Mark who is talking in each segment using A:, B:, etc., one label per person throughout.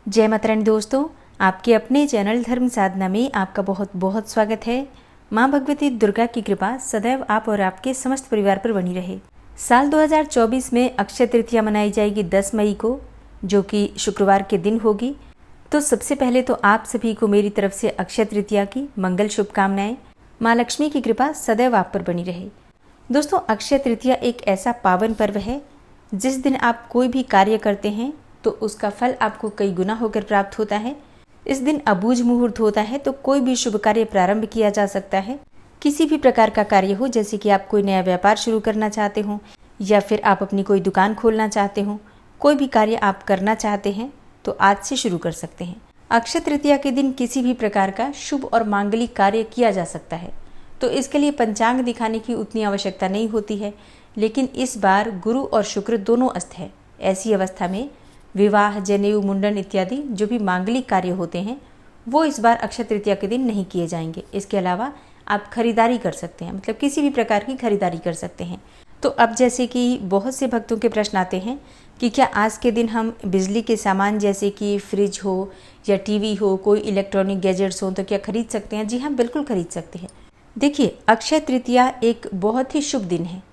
A: जय माता रानी दोस्तों, आपके अपने चैनल धर्म साधना में आपका बहुत बहुत स्वागत है। माँ भगवती दुर्गा की कृपा सदैव आप और आपके समस्त परिवार पर बनी रहे। साल 2024 में अक्षय तृतीया मनाई जाएगी 10 मई को, जो कि शुक्रवार के दिन होगी। तो सबसे पहले तो आप सभी को मेरी तरफ से अक्षय तृतीया की मंगल शुभकामनाएं। माँ लक्ष्मी की कृपा सदैव आप पर बनी रहे। दोस्तों, अक्षय तृतीया एक ऐसा पावन पर्व है जिस दिन आप कोई भी कार्य करते हैं तो उसका फल आपको कई गुना होकर प्राप्त होता है। इस दिन अबूझ मुहूर्त होता है, तो कोई भी शुभ कार्य प्रारंभ किया जा सकता है। किसी भी प्रकार का कार्य हो, जैसे कि आप कोई नया व्यापार शुरू करना चाहते हो या फिर आप अपनी कोई दुकान खोलना चाहते हो, कोई भी कार्य आप करना चाहते हैं तो आज से शुरू कर सकते हैं। अक्षय तृतीया के दिन किसी भी प्रकार का शुभ और मांगलिक कार्य किया जा सकता है, तो इसके लिए पंचांग दिखाने की उतनी आवश्यकता नहीं होती है। लेकिन इस बार गुरु और शुक्र दोनों अस्त है। ऐसी अवस्था में विवाह, जनेऊ, मुंडन इत्यादि जो भी मांगलिक कार्य होते हैं वो इस बार अक्षय तृतीया के दिन नहीं किए जाएंगे। इसके अलावा आप खरीदारी कर सकते हैं, मतलब किसी भी प्रकार की खरीदारी कर सकते हैं। तो अब जैसे कि बहुत से भक्तों के प्रश्न आते हैं कि क्या आज के दिन हम बिजली के सामान जैसे कि फ्रिज हो या टीवी हो, कोई इलेक्ट्रॉनिक गैजेट्स हो, तो क्या खरीद सकते हैं? जी हाँ, बिल्कुल खरीद सकते हैं। देखिए, अक्षय तृतीया एक बहुत ही शुभ दिन है।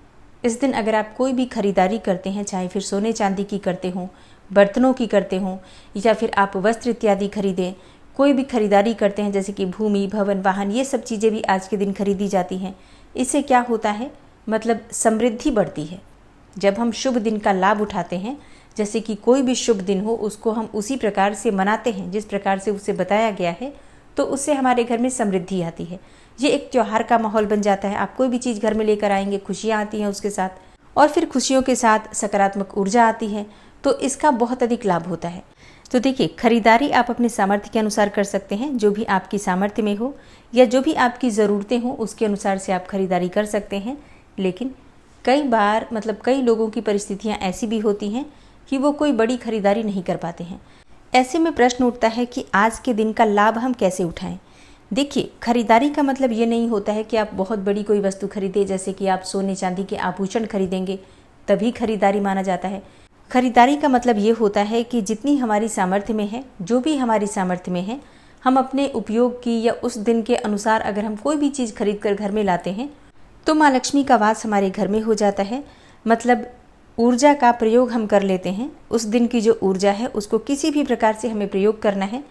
A: इस दिन अगर आप कोई भी खरीदारी करते हैं, चाहे फिर सोने चांदी की करते हों, बर्तनों की करते हों या फिर आप वस्त्र इत्यादि खरीदें, कोई भी खरीदारी करते हैं जैसे कि भूमि, भवन, वाहन, ये सब चीज़ें भी आज के दिन खरीदी जाती हैं। इससे क्या होता है, मतलब समृद्धि बढ़ती है। जब हम शुभ दिन का लाभ उठाते हैं, जैसे कि कोई भी शुभ दिन हो उसको हम उसी प्रकार से मनाते हैं जिस प्रकार से उसे बताया गया है, तो उससे हमारे घर में समृद्धि आती है। ये एक त्योहार का माहौल बन जाता है। आप कोई भी चीज़ घर में लेकर आएंगे, खुशियाँ आती हैं उसके साथ, और फिर खुशियों के साथ सकारात्मक ऊर्जा आती है, तो इसका बहुत अधिक लाभ होता है। तो देखिए, खरीदारी आप अपने सामर्थ्य के अनुसार कर सकते हैं, जो भी आपकी सामर्थ्य में हो या जो भी आपकी ज़रूरतें हो उसके अनुसार से आप खरीदारी कर सकते हैं। लेकिन कई बार कई लोगों की परिस्थितियां ऐसी भी होती हैं कि वो कोई बड़ी खरीदारी नहीं कर पाते हैं। ऐसे में प्रश्न उठता है कि आज के दिन का लाभ हम कैसे उठाएं। देखिए, खरीदारी का मतलब ये नहीं होता है कि आप बहुत बड़ी कोई वस्तु खरीदें, जैसे कि आप सोने चांदी के आभूषण खरीदेंगे तभी खरीदारी माना जाता है। खरीदारी का मतलब ये होता है कि जितनी हमारी सामर्थ्य में है, जो भी हमारी सामर्थ्य में है, हम अपने उपयोग की या उस दिन के अनुसार अगर हम कोई भी चीज़ खरीद कर घर में लाते हैं तो माँ लक्ष्मी का वास हमारे घर में हो जाता है। मतलब ऊर्जा का प्रयोग हम कर लेते हैं। उस दिन की जो ऊर्जा है उसको किसी भी प्रकार से हमें प्रयोग करना है,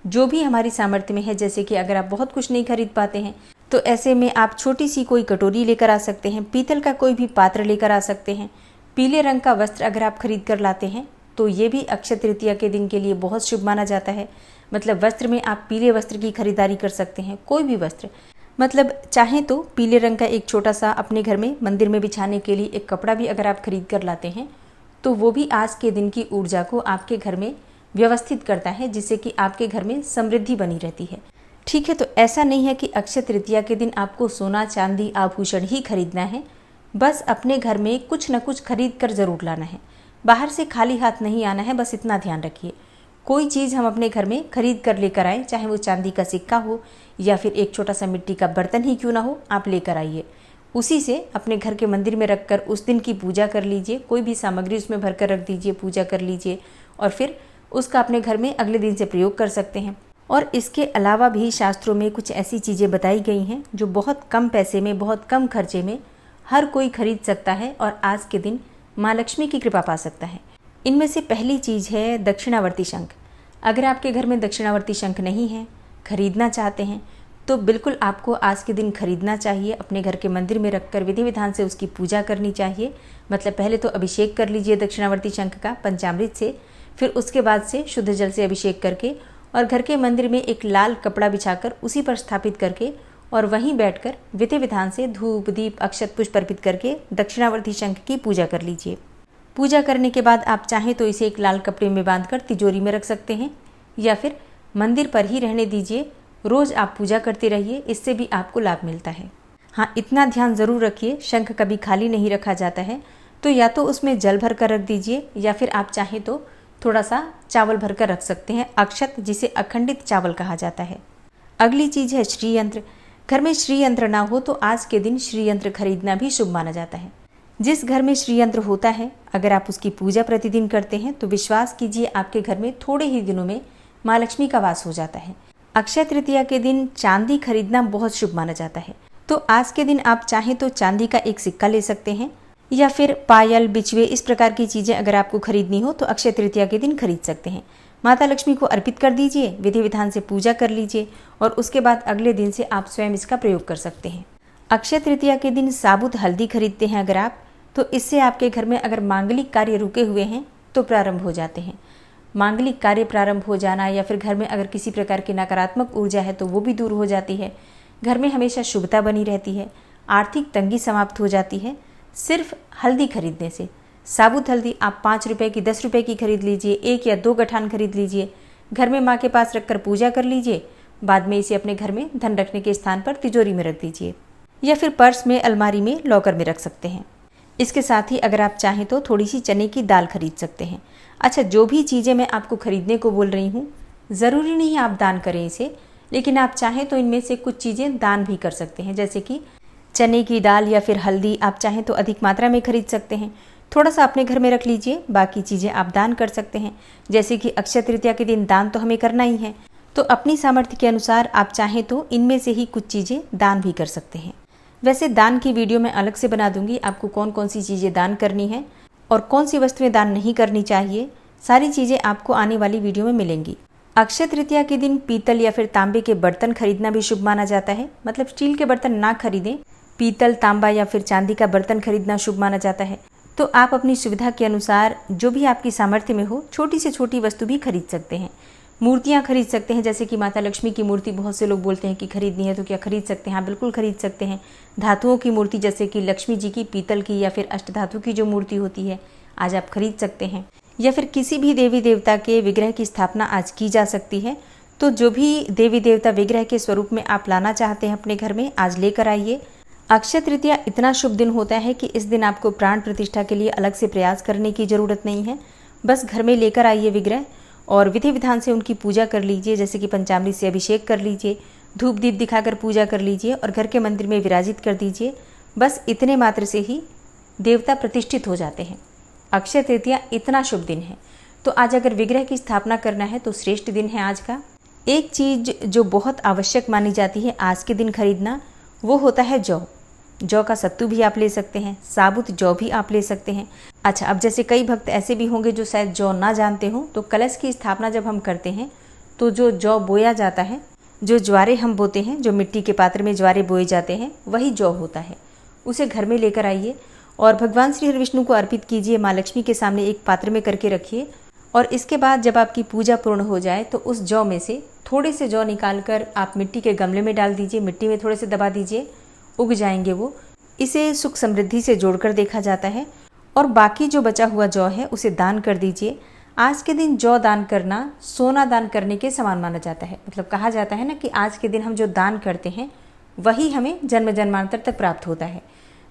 A: जो भी हमारी सामर्थ्य में है। जैसे कि अगर आप बहुत कुछ नहीं खरीद पाते हैं तो ऐसे में आप छोटी सी कोई कटोरी लेकर आ सकते हैं, पीतल का कोई भी पात्र लेकर आ सकते हैं। पीले रंग का वस्त्र अगर आप खरीद कर लाते हैं तो ये भी अक्षय तृतीया के दिन के लिए बहुत शुभ माना जाता है। मतलब वस्त्र में आप पीले वस्त्र की खरीदारी कर सकते हैं, कोई भी वस्त्र। मतलब चाहें तो पीले रंग का एक छोटा सा अपने घर में मंदिर में बिछाने के लिए एक कपड़ा भी अगर आप खरीद कर लाते हैं तो वो भी आज के दिन की ऊर्जा को आपके घर में व्यवस्थित करता है, जिससे कि आपके घर में समृद्धि बनी रहती है। ठीक है, तो ऐसा नहीं है कि अक्षय तृतीया के दिन आपको सोना चांदी आभूषण ही खरीदना है। बस अपने घर में कुछ न कुछ खरीद कर ज़रूर लाना है, बाहर से खाली हाथ नहीं आना है। बस इतना ध्यान रखिए, कोई चीज़ हम अपने घर में खरीद कर लेकर आए, चाहे वो चांदी का सिक्का हो या फिर एक छोटा सा मिट्टी का बर्तन ही क्यों ना हो, आप लेकर आइए। उसी से अपने घर के मंदिर में रखकर उस दिन की पूजा कर लीजिए। कोई भी सामग्री उसमें भर कर रख दीजिए, पूजा कर लीजिए और फिर उसका अपने घर में अगले दिन से प्रयोग कर सकते हैं। और इसके अलावा भी शास्त्रों में कुछ ऐसी चीज़ें बताई गई हैं जो बहुत कम पैसे में, बहुत कम खर्चे में हर कोई खरीद सकता है और आज के दिन माँ लक्ष्मी की कृपा पा सकता है। इनमें से पहली चीज़ है दक्षिणावर्ती शंख। अगर आपके घर में दक्षिणावर्ती शंख नहीं है, खरीदना चाहते हैं, तो बिल्कुल आपको आज के दिन खरीदना चाहिए। अपने घर के मंदिर में रखकर विधि विधान से उसकी पूजा करनी चाहिए। मतलब पहले तो अभिषेक कर लीजिए दक्षिणावर्ती शंख का पंचामृत से, फिर उसके बाद से शुद्ध जल से अभिषेक करके और घर के मंदिर में एक लाल कपड़ा बिछाकर उसी पर स्थापित करके और वहीं बैठकर विधि विधान से धूप दीप अक्षत पुष्प अर्पित करके दक्षिणावर्ती शंख की पूजा कर लीजिए। पूजा करने के बाद आप चाहें तो इसे एक लाल कपड़े में बांधकर तिजोरी में रख सकते हैं या फिर मंदिर पर ही रहने दीजिए। रोज़ आप पूजा करते रहिए, इससे भी आपको लाभ मिलता है। हाँ, इतना ध्यान ज़रूर रखिए, शंख कभी खाली नहीं रखा जाता है। तो या तो उसमें जल भर कर रख दीजिए या फिर आप चाहें तो थोड़ा सा चावल भर कर रख सकते हैं, अक्षत, जिसे अखंडित चावल कहा जाता है। अगली चीज़ है श्री यंत्र। घर में श्री यंत्र ना हो तो आज के दिन श्री यंत्र खरीदना भी शुभ माना जाता है। जिस घर में श्री यंत्र होता है, अगर आप उसकी पूजा प्रतिदिन करते हैं तो विश्वास कीजिए आपके घर में थोड़े ही दिनों में माँ लक्ष्मी का वास हो जाता है। अक्षय तृतीया के दिन चांदी खरीदना बहुत शुभ माना जाता है, तो आज के दिन आप चाहें तो चांदी का एक सिक्का ले सकते हैं, या फिर पायल, बिछुए, इस प्रकार की चीज़ें अगर आपको खरीदनी हो तो अक्षय तृतीया के दिन खरीद सकते हैं। माता लक्ष्मी को अर्पित कर दीजिए, विधि विधान से पूजा कर लीजिए और उसके बाद अगले दिन से आप स्वयं इसका प्रयोग कर सकते हैं। अक्षय तृतीया के दिन साबुत हल्दी खरीदते हैं अगर आप, तो इससे आपके घर में अगर मांगलिक कार्य रुके हुए हैं तो प्रारंभ हो जाते हैं। मांगलिक कार्य प्रारंभ हो जाना या फिर घर में अगर किसी प्रकार की नकारात्मक ऊर्जा है तो वो भी दूर हो जाती है। घर में हमेशा शुभता बनी रहती है, आर्थिक तंगी समाप्त हो जाती है सिर्फ हल्दी खरीदने से। साबुत हल्दी आप 5 रुपये की, 10 रुपये की खरीद लीजिए, 1 या 2 गठान खरीद लीजिए, घर में माँ के पास रखकर पूजा कर लीजिए। बाद में इसे अपने घर में धन रखने के स्थान पर तिजोरी में रख दीजिए या फिर पर्स में, अलमारी में, लॉकर में रख सकते हैं। इसके साथ ही अगर आप चाहें तो थोड़ी सी चने की दाल खरीद सकते हैं। अच्छा, जो भी चीज़ें मैं आपको खरीदने को बोल रही हूँ, ज़रूरी नहीं आप दान करें इसे, लेकिन आप चाहें तो इनमें से कुछ चीज़ें दान भी कर सकते हैं। जैसे कि चने की दाल या फिर हल्दी आप चाहें तो अधिक मात्रा में खरीद सकते हैं, थोड़ा सा अपने घर में रख लीजिए, बाकी चीज़ें आप दान कर सकते हैं। जैसे कि अक्षय तृतीया के दिन दान तो हमें करना ही है, तो अपनी सामर्थ्य के अनुसार आप चाहें तो इनमें से ही कुछ चीज़ें दान भी कर सकते हैं। वैसे दान की वीडियो मैं अलग से बना दूंगी, आपको कौन कौन सी चीज़ें दान करनी है और कौन सी वस्तुएं दान नहीं करनी चाहिए, सारी चीज़ें आपको आने वाली वीडियो में मिलेंगी। अक्षय तृतीया के दिन पीतल या फिर तांबे के बर्तन खरीदना भी शुभ माना जाता है, मतलब स्टील के बर्तन ना खरीदें, पीतल, तांबा या फिर चांदी का बर्तन खरीदना शुभ माना जाता है। तो आप अपनी सुविधा के अनुसार जो भी आपकी सामर्थ्य में हो, छोटी से छोटी वस्तु भी खरीद सकते हैं। मूर्तियाँ खरीद सकते हैं, जैसे कि माता लक्ष्मी की मूर्ति बहुत से लोग बोलते हैं कि खरीदनी है तो क्या खरीद सकते हैं? हाँ, बिल्कुल खरीद सकते हैं। धातुओं की मूर्ति जैसे कि लक्ष्मी जी की पीतल की या फिर अष्टधातु की जो मूर्ति होती है, आज आप खरीद सकते हैं। या फिर किसी भी देवी देवता के विग्रह की स्थापना आज की जा सकती है, तो जो भी देवी देवता विग्रह के स्वरूप में आप लाना चाहते हैं अपने घर में, आज लेकर आइए। अक्षय तृतीया इतना शुभ दिन होता है कि इस दिन आपको प्राण प्रतिष्ठा के लिए अलग से प्रयास करने की ज़रूरत नहीं है। बस घर में लेकर आइए विग्रह और विधि विधान से उनकी पूजा कर लीजिए, जैसे कि पंचामृत से अभिषेक कर लीजिए, धूप दीप दिखाकर पूजा कर लीजिए और घर के मंदिर में विराजित कर दीजिए। बस इतने मात्र से ही देवता प्रतिष्ठित हो जाते हैं। अक्षय तृतीया इतना शुभ दिन है, तो आज अगर विग्रह की स्थापना करना है तो श्रेष्ठ दिन है आज का। एक चीज़ जो बहुत आवश्यक मानी जाती है आज के दिन खरीदना, वो होता है जौ। जौ का सत्तू भी आप ले सकते हैं, साबुत जौ भी आप ले सकते हैं। अच्छा, अब जैसे कई भक्त ऐसे भी होंगे जो शायद जौ ना जानते हो, तो कलश की स्थापना जब हम करते हैं तो जो जौ बोया जाता है, जो ज्वारे हम बोते हैं, जो मिट्टी के पात्र में ज्वारे बोए जाते हैं, वही जौ होता है। उसे घर में लेकर आइए और भगवान श्री हरि विष्णु को अर्पित कीजिए। माँ लक्ष्मी के सामने एक पात्र में करके रखिए और इसके बाद जब आपकी पूजा पूर्ण हो जाए तो उस जौ में से थोड़े से जौ निकाल कर आप मिट्टी के गमले में डाल दीजिए, मिट्टी में थोड़े से दबा दीजिए, उग जाएंगे वो। इसे सुख समृद्धि से जोड़कर देखा जाता है और बाकी जो बचा हुआ जौ है उसे दान कर दीजिए। आज के दिन जौ दान करना सोना दान करने के समान माना जाता है। मतलब कहा जाता है ना कि आज के दिन हम जो दान करते हैं वही हमें जन्म जन्मांतर तक प्राप्त होता है।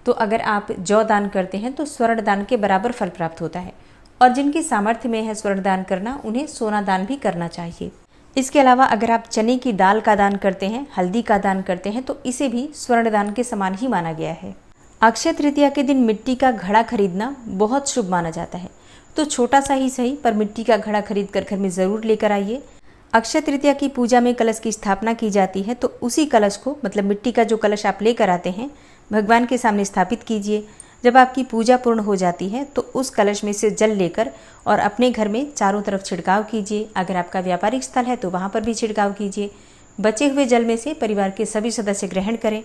A: तो अगर आप जौ दान करते हैं तो स्वर्ण दान के बराबर फल प्राप्त होता है और जिनकी सामर्थ्य में है स्वर्ण दान करना, उन्हें सोना दान भी करना चाहिए। इसके अलावा अगर आप चने की दाल का दान करते हैं, हल्दी का दान करते हैं, तो इसे भी स्वर्ण दान के समान ही माना गया है। अक्षय तृतीया के दिन मिट्टी का घड़ा खरीदना बहुत शुभ माना जाता है, तो छोटा सा ही सही पर मिट्टी का घड़ा खरीद कर घर में ज़रूर लेकर आइए। अक्षय तृतीया की पूजा में कलश की स्थापना की जाती है, तो उसी कलश को, मतलब मिट्टी का जो कलश आप लेकर आते हैं, भगवान के सामने स्थापित कीजिए। जब आपकी पूजा पूर्ण हो जाती है तो उस कलश में से जल लेकर और अपने घर में चारों तरफ छिड़काव कीजिए। अगर आपका व्यापारिक स्थल है तो वहाँ पर भी छिड़काव कीजिए। बचे हुए जल में से परिवार के सभी सदस्य ग्रहण करें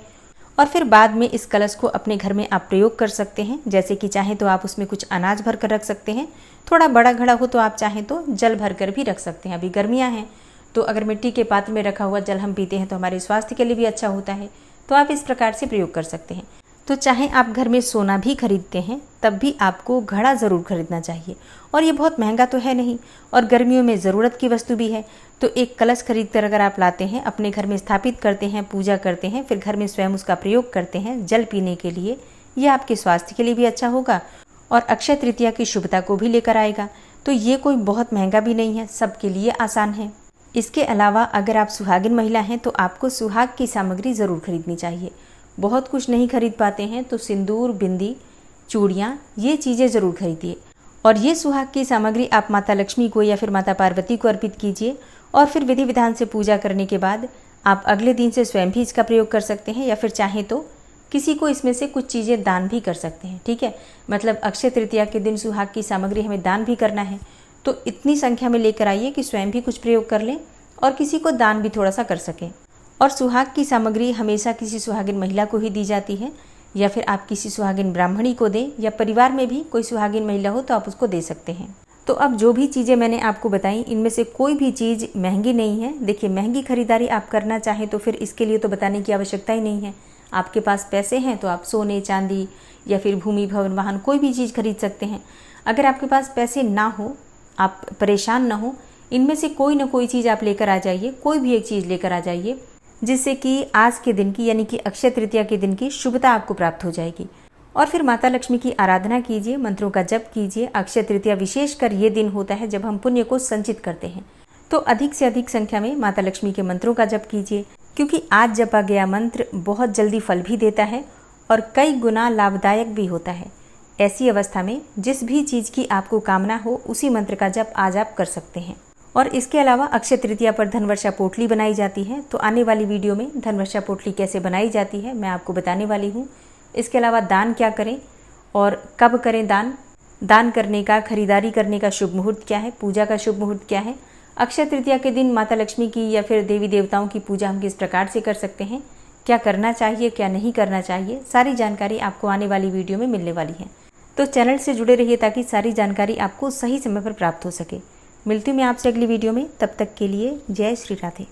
A: और फिर बाद में इस कलश को अपने घर में आप प्रयोग कर सकते हैं। जैसे कि चाहें तो आप उसमें कुछ अनाज भर कर रख सकते हैं, थोड़ा बड़ा घड़ा हो तो आप चाहें तो जल भर कर भी रख सकते हैं। अभी गर्मियाँ हैं तो अगर मिट्टी के पात्र में रखा हुआ जल हम पीते हैं तो हमारे स्वास्थ्य के लिए भी अच्छा होता है, तो आप इस प्रकार से प्रयोग कर सकते हैं। तो चाहे आप घर में सोना भी खरीदते हैं तब भी आपको घड़ा ज़रूर खरीदना चाहिए, और ये बहुत महंगा तो है नहीं और गर्मियों में ज़रूरत की वस्तु भी है। तो एक कलश खरीद कर अगर आप लाते हैं, अपने घर में स्थापित करते हैं, पूजा करते हैं, फिर घर में स्वयं उसका प्रयोग करते हैं जल पीने के लिए, ये आपके स्वास्थ्य के लिए भी अच्छा होगा और अक्षय तृतीया की शुभता को भी लेकर आएगा। तो ये कोई बहुत महंगा भी नहीं है, सबके लिए आसान है। इसके अलावा अगर आप सुहागिन महिला हैं तो आपको सुहाग की सामग्री ज़रूर खरीदनी चाहिए। बहुत कुछ नहीं खरीद पाते हैं तो सिंदूर, बिंदी, चूड़ियाँ, ये चीज़ें ज़रूर खरीदिए। और ये सुहाग की सामग्री आप माता लक्ष्मी को या फिर माता पार्वती को अर्पित कीजिए और फिर विधि विधान से पूजा करने के बाद आप अगले दिन से स्वयं भी इसका प्रयोग कर सकते हैं या फिर चाहें तो किसी को इसमें से कुछ चीज़ें दान भी कर सकते हैं। ठीक है, मतलब अक्षय तृतीया के दिन सुहाग की सामग्री हमें दान भी करना है तो इतनी संख्या में लेकर आइए कि स्वयं भी कुछ प्रयोग कर लें और किसी को दान भी थोड़ा सा कर सकें। और सुहाग की सामग्री हमेशा किसी सुहागिन महिला को ही दी जाती है या फिर आप किसी सुहागिन ब्राह्मणी को दें या परिवार में भी कोई सुहागिन महिला हो तो आप उसको दे सकते हैं। तो अब जो भी चीज़ें मैंने आपको बताई इनमें से कोई भी चीज़ महंगी नहीं है। देखिए, महंगी खरीदारी आप करना चाहें तो फिर इसके लिए तो बताने की आवश्यकता ही नहीं है। आपके पास पैसे हैं तो आप सोने चांदी या फिर भूमि भवन वाहन कोई भी चीज़ खरीद सकते हैं। अगर आपके पास पैसे ना हो, आप परेशान ना हो, इनमें से कोई ना कोई चीज़ आप लेकर आ जाइए, कोई भी एक चीज़ लेकर आ जाइए जिससे कि आज के दिन की यानी कि अक्षय तृतीया के दिन की शुभता आपको प्राप्त हो जाएगी। और फिर माता लक्ष्मी की आराधना कीजिए, मंत्रों का जप कीजिए। अक्षय तृतीया विशेषकर ये दिन होता है जब हम पुण्य को संचित करते हैं, तो अधिक से अधिक संख्या में माता लक्ष्मी के मंत्रों का जप कीजिए, क्योंकि आज जपा गया मंत्र बहुत जल्दी फल भी देता है और कई गुना लाभदायक भी होता है। ऐसी अवस्था में जिस भी चीज़ की आपको कामना हो उसी मंत्र का जप आज आप कर सकते हैं। और इसके अलावा अक्षय तृतीया पर धनवर्षा पोटली बनाई जाती है, तो आने वाली वीडियो में धनवर्षा पोटली कैसे बनाई जाती है मैं आपको बताने वाली हूँ। इसके अलावा दान क्या करें और कब करें दान करने का, खरीदारी करने का शुभ मुहूर्त क्या है, पूजा का शुभ मुहूर्त क्या है, अक्षय तृतीया के दिन माता लक्ष्मी की या फिर देवी देवताओं की पूजा हम किस प्रकार से कर सकते हैं, क्या करना चाहिए क्या नहीं करना चाहिए, सारी जानकारी आपको आने वाली वीडियो में मिलने वाली है। तो चैनल से जुड़े रहिए ताकि सारी जानकारी आपको सही समय पर प्राप्त हो सके। मिलती हूँ मैं आपसे अगली वीडियो में, तब तक के लिए जय श्री राधे।